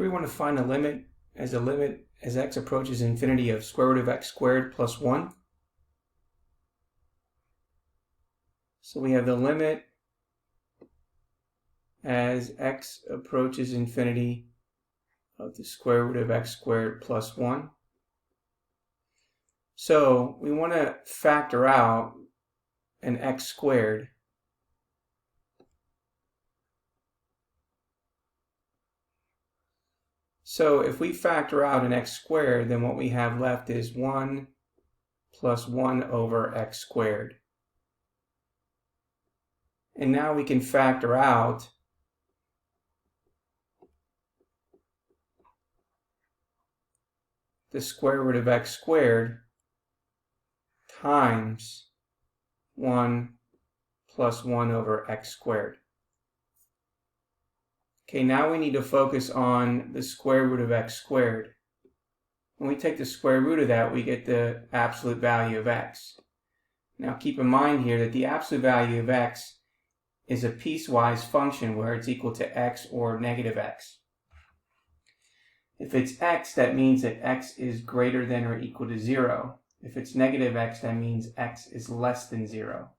Here we want to find the limit as x approaches infinity of square root of x squared plus 1. So we have the limit as x approaches infinity of the square root of x squared plus 1. So we want to factor out an x squared. So if we factor out an x squared, then what we have left is 1 plus 1 over x squared. And now we can factor out the square root of x squared times 1 plus 1 over x squared. Okay, now we need to focus on the square root of x squared. When we take the square root of that, we get the absolute value of x. Now keep in mind here that the absolute value of x is a piecewise function where it's equal to x or negative x. If it's x, that means that x is greater than or equal to 0. If it's negative x, that means x is less than 0.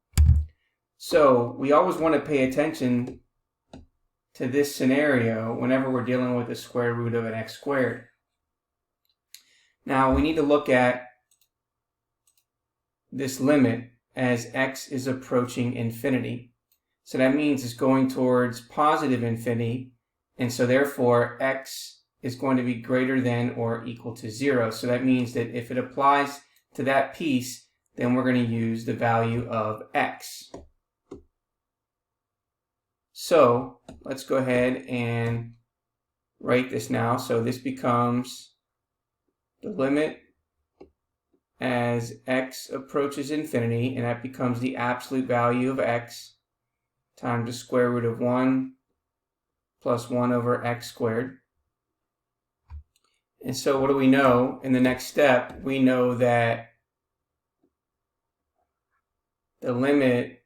So we always want to pay attention to this scenario whenever we're dealing with the square root of an x squared. Now we need to look at this limit as x is approaching infinity. So that means it's going towards positive infinity, and so therefore x is going to be greater than or equal to 0. So that means that if it applies to that piece, then we're going to use the value of x. So let's go ahead and write this now. So this becomes the limit as x approaches infinity, and that becomes the absolute value of x times the square root of 1 plus 1 over x squared. And so what do we know? In the next step, we know that the limit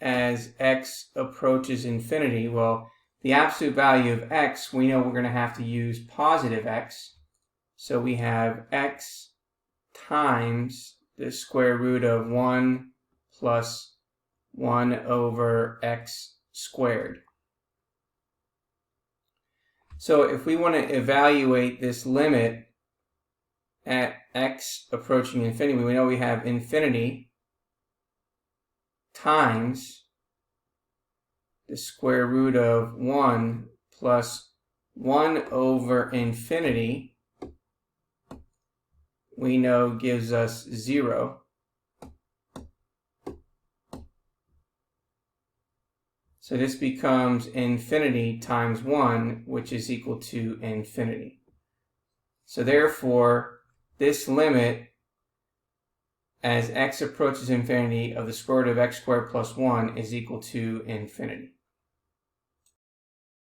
as x approaches infinity, well, the absolute value of x, we know we're going to have to use positive x. So we have x times the square root of 1 plus 1 over x squared. So if we want to evaluate this limit at x approaching infinity, we know we have infinity times the square root of 1 plus 1 over infinity, we know gives us 0. So this becomes infinity times 1, which is equal to infinity. So therefore, this limit as x approaches infinity of the square root of x squared plus 1 is equal to infinity.